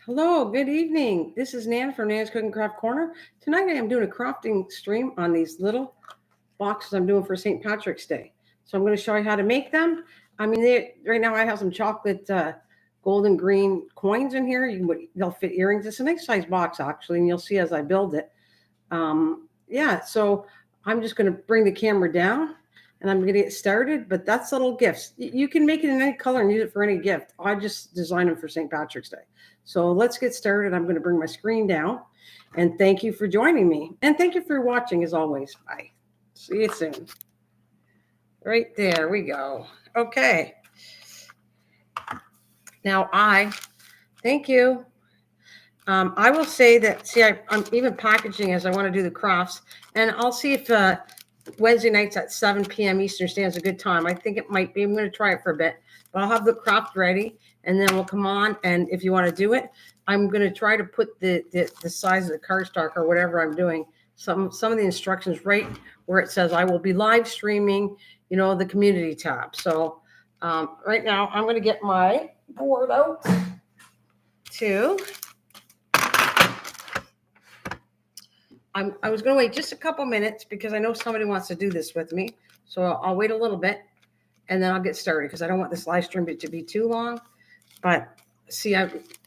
Hello, good evening. This is Nan from Nan's Cooking Craft Corner. Tonight I am doing a crafting stream on these little boxes I'm doing for St. Patrick's Day. So I'm going to show you how to make them. Right now I have some chocolate golden green coins in here. They'll fit earrings. It's a nice size box actually, and you'll see as I build it. So I'm just going to bring the camera down and I'm going to get started. But that's little gifts. You can make it in any color and use it for any gift. I just designed them for St. Patrick's Day. So let's get started. I'm going to bring my screen down. And thank you for joining me. And thank you for watching as always. Bye. See you soon. Right there we go. Okay. Now thank you. I will say that, I'm even packaging as I want to do the crafts. And I'll see if Wednesday nights at 7 p.m. Eastern Standard is a good time. I think it might be. I'm going to try it for a bit. But I'll have the craft ready. And then we'll come on. And if you want to do it, I'm going to try to put the size of the cardstock or whatever I'm doing, some of the instructions right where it says I will be live streaming, the community tab. So right now I'm going to get my board out too. I was going to wait just a couple minutes because I know somebody wants to do this with me. So I'll wait a little bit and then I'll get started because I don't want this live stream to be too long. But see,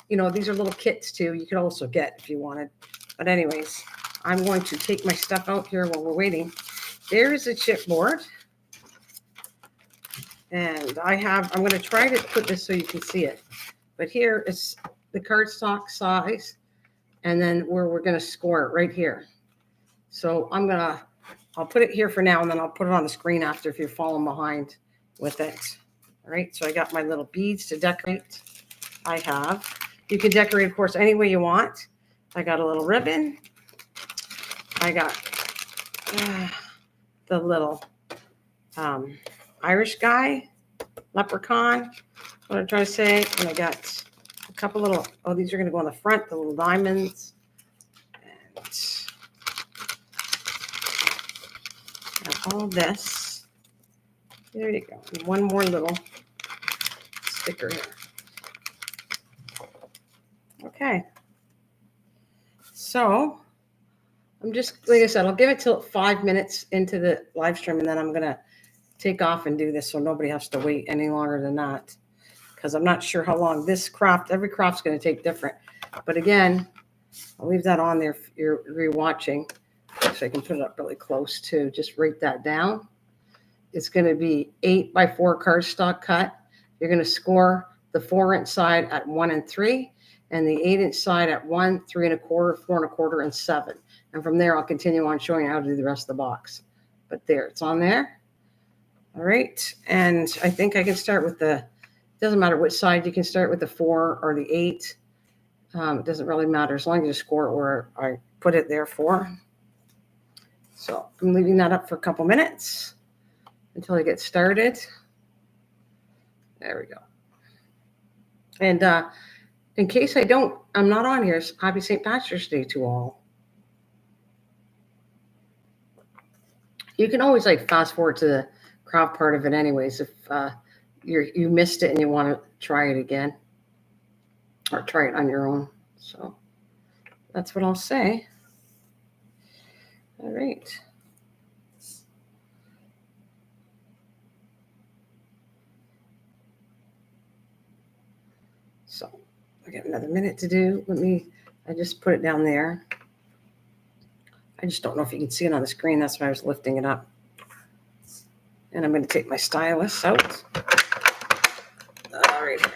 these are little kits too. You could also get if you wanted. But anyways, I'm going to take my stuff out here while we're waiting. There's a chipboard. And I'm going to try to put this so you can see it. But here is the cardstock size. And then where we're going to score it right here. So I'll put it here for now, and then I'll put it on the screen after if you're following behind with it. All right, so I got my little beads to decorate. You can decorate, of course, any way you want. I got a little ribbon. I got the little Irish guy, leprechaun, what I'm trying to say. And I got a couple little, these are going to go on the front, the little diamonds. And all this. There you go. And one more little sticker here. Okay. So I'm just, like I said, I'll give it till 5 minutes into the live stream, and then I'm going to take off and do this so nobody has to wait any longer than that. Because I'm not sure how long every craft's going to take different. But again, I'll leave that on there if you're rewatching. So I can put it up really close too. Just write that down. It's going to be 8x4 cardstock cut. You're going to score the 4-inch side at 1 3, and the 8-inch side at 1, 3 1/4, 4 1/4, and 7. And from there, I'll continue on showing you how to do the rest of the box. But there, it's on there. All right. And I think I can start with doesn't matter which side, you can start with the 4 or the 8. It doesn't really matter as long as you score it where I put it there for. So I'm leaving that up for a couple minutes until I get started. There we go. And in case I'm not on here, happy St. Patrick's Day to all. You can always fast forward to the craft part of it anyways if you missed it and you want to try it again or try it on your own. So that's what I'll say. All right. So I got another minute to do. I just put it down there. I just don't know if you can see it on the screen. That's why I was lifting it up. And I'm going to take my stylus out. Right here.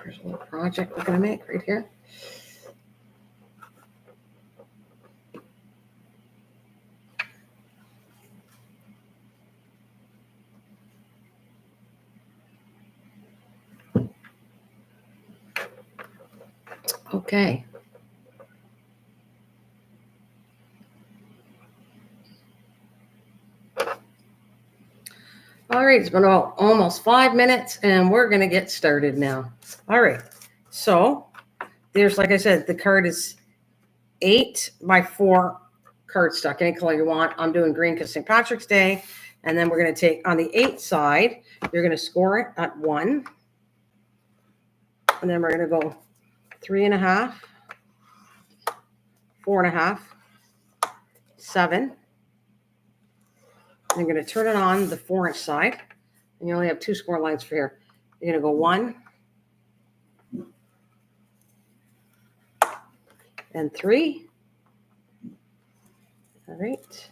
There's a little project we're going to make right here. Okay. All right, it's been about almost 5 minutes and we're going to get started now. All right, so there's, like I said, the card is 8x4 cardstock, any color you want. I'm doing green because St. Patrick's Day. And then we're going to take on the 8 side, you're going to score it at 1. And then we're going to go 3.5, 4.5, 7. And you're going to turn it on the 4-inch side. And you only have 2 score lines for here. You're going to go 1 and 3. All right.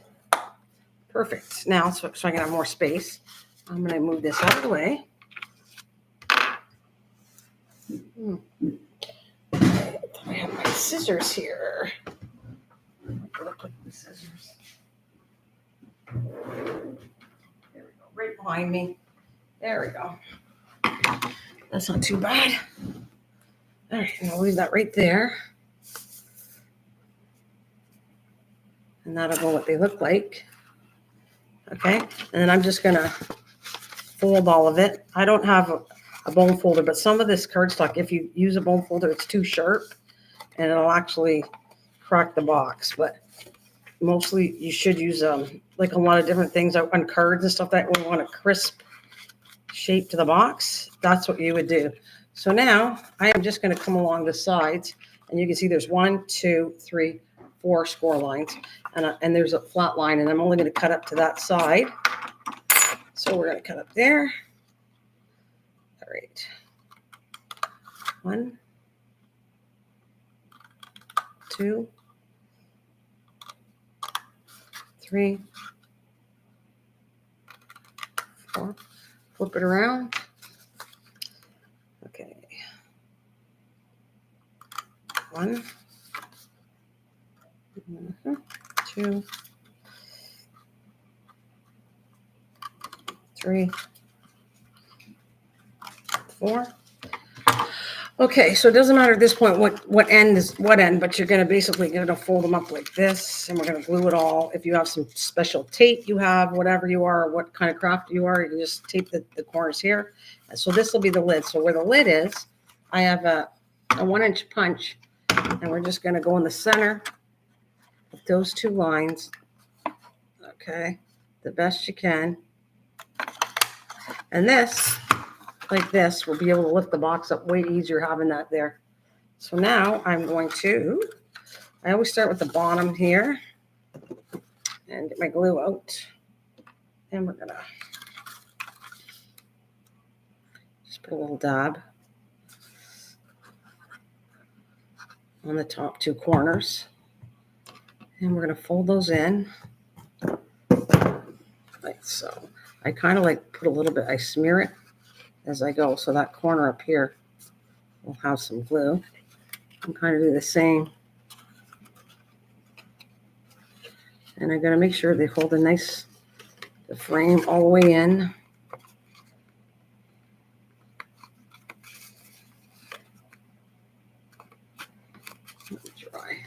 Perfect. Now, so I can have more space, I'm going to move this out of the way. I have my scissors here. I'm going to put the scissors. There we go. Right behind me. There we go. That's not too bad. All right, and I'll leave that right there. And that'll go what they look like. Okay, and then I'm just going to fold all of it. I don't have a bone folder, but some of this cardstock, if you use a bone folder, it's too sharp and it'll actually crack the box. But mostly you should use like a lot of different things on cards and stuff that we want a crisp shape to the box. That's what you would do. So now I am just going to come along the sides, and you can see there's 1, 2, 3, 4 score lines, and there's a flat line, and I'm only going to cut up to that side. So we're going to cut up there. All right. 1, 2, 3, 4. Flip it around. Okay. 1, 2, 3, 4. Okay, so it doesn't matter at this point what end is what end, but you're going to basically going to fold them up like this, and we're going to glue it all. If you have some special tape, you have whatever you are, what kind of craft you are, you can just tape the corners here. And so this will be the lid. So where the lid is, I have a 1-inch punch, and we're just going to go in the center of those 2 lines. Okay, the best you can. And this, like this, we'll be able to lift the box up way easier having that there. So now I'm going to, I always start with the bottom here and get my glue out. And we're going to just put a little dab on the top 2 corners. And we're going to fold those in like so. I kind of like put a little bit, I smear it as I go. So that corner up here will have some glue. I'm kind of do the same. And I'm going to make sure they hold the frame all the way in. Dry.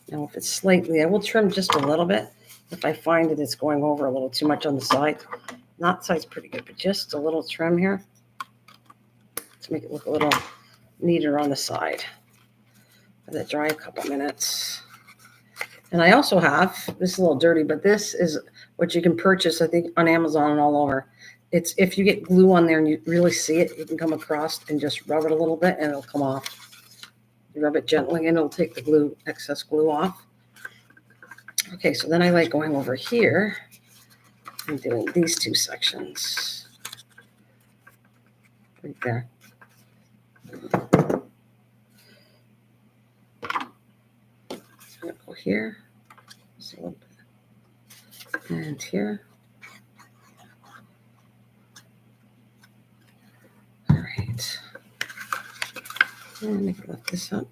Now if it's slightly, I will trim just a little bit if I find that it's going over a little too much on the side. That side's pretty good, but just a little trim here to make it look a little neater on the side. Let it dry a couple minutes. And I also have, this is a little dirty, but this is what you can purchase, I think, on Amazon and all over. It's if you get glue on there and you really see it, you can come across and just rub it a little bit and it'll come off. You rub it gently and it'll take the excess glue off. Okay, so then I like going over here and doing these 2 sections. Right there. I'm going to go here. Just a little bit. And here. All right. And I can lift this up.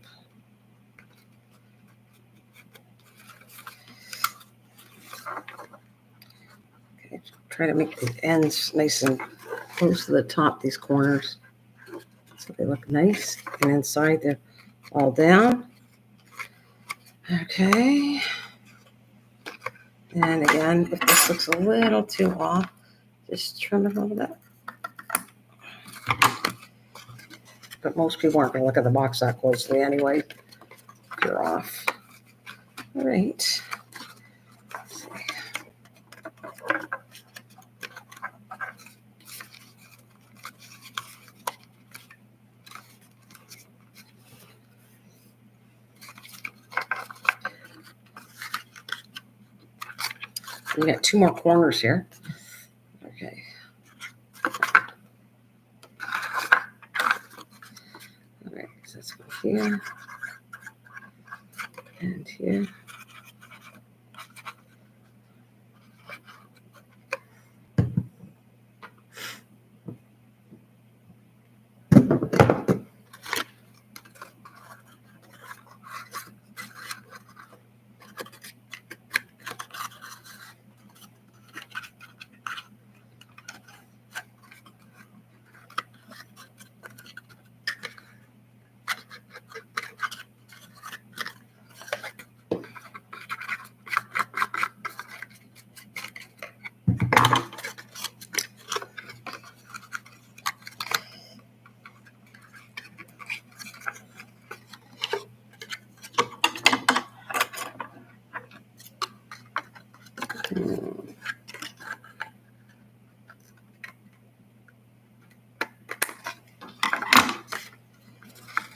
Okay, try to make the ends nice and close to the top, these corners. So they look nice. And inside they're all down. Okay. And again, if this looks a little too off, just trim it a little bit. But most people aren't going to look at the box that closely anyway. If you're off. All right. We got 2 more corners here. Okay. All right, so let's go here and here.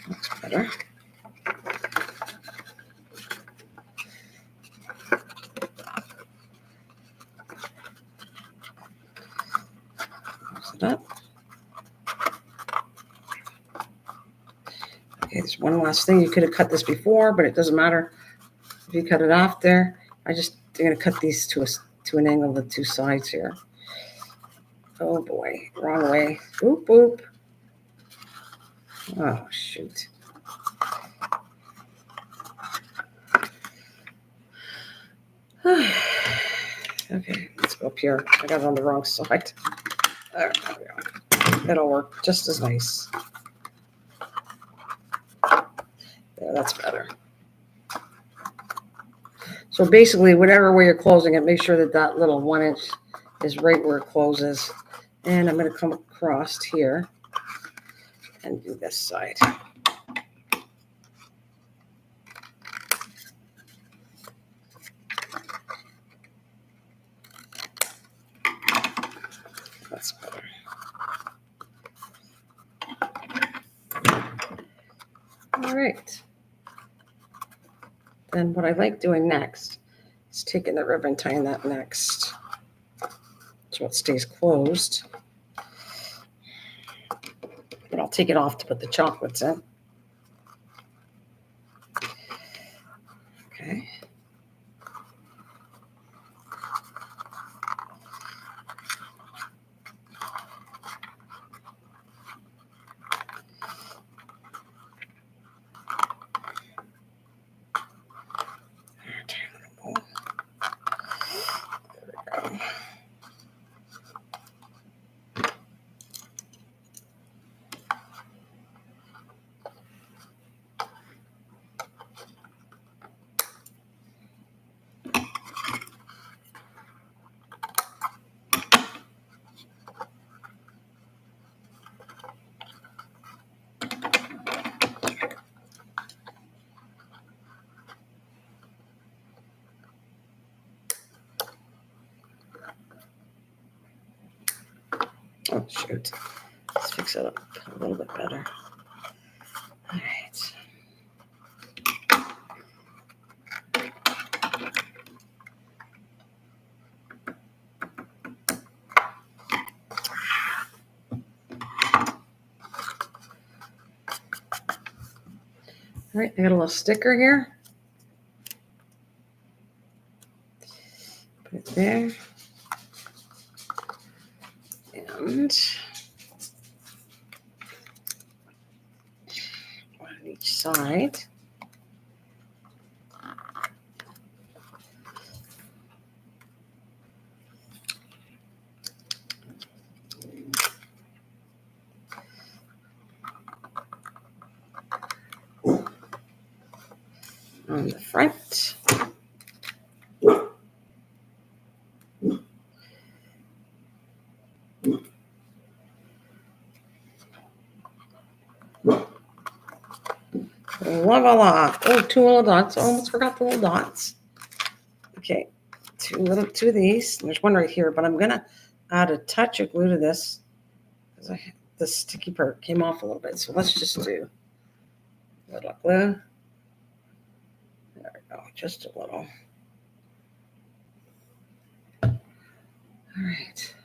Looks better. Close it up. Okay, there's one last thing. You could have cut this before, but it doesn't matter if you cut it off there. I'm going to cut these to an angle, the 2 sides here. Oh boy, wrong way. Boop, boop. Oh, shoot. Okay, let's go up here. I got it on the wrong side. There we go. That'll work just as nice. There, that's better. So basically, whatever way you're closing it, make sure that that little 1 inch is right where it closes. And I'm going to come across here and do this side. That's better. All right. Then what I like doing next is taking the ribbon, tying that next so it stays closed. But I'll take it off to put the chocolates in. Okay. Oh, shoot. Let's fix it up a little bit better. All right. All right, I got a little sticker here. Put it there. And one on each side. On the front. love a lot. Oh, 2 little dots. Almost forgot the little dots. Okay, two of these. There's one right here, but I'm gonna add a touch of glue to this because the sticky part came off a little bit. So let's just do a little glue. There we go, just a little. All right.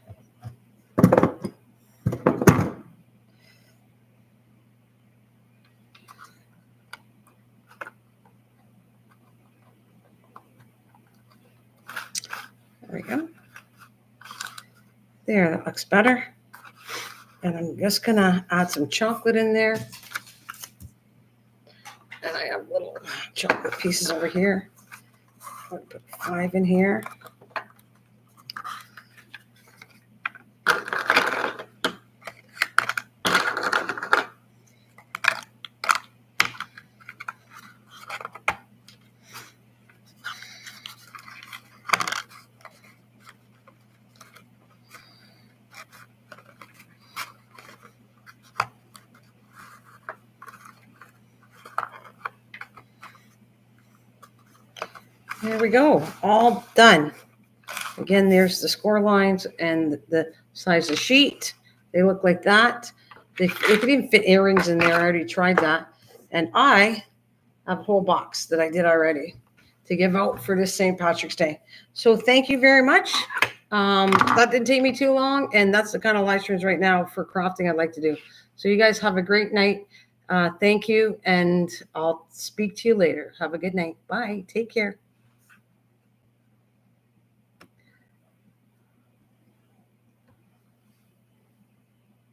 There we go. There, that looks better. And I'm just gonna add some chocolate in there. And I have little chocolate pieces over here. I'll put 5 in here. There we go, all done. Again, there's the score lines and the size of sheet. They look like that. They could even fit earrings in there. I already tried that. And I have a whole box that I did already to give out for this St. Patrick's Day. So thank you very much. That didn't take me too long. And that's the kind of live streams right now for crafting I'd like to do. So you guys have a great night. Thank you. And I'll speak to you later. Have a good night. Bye. Take care.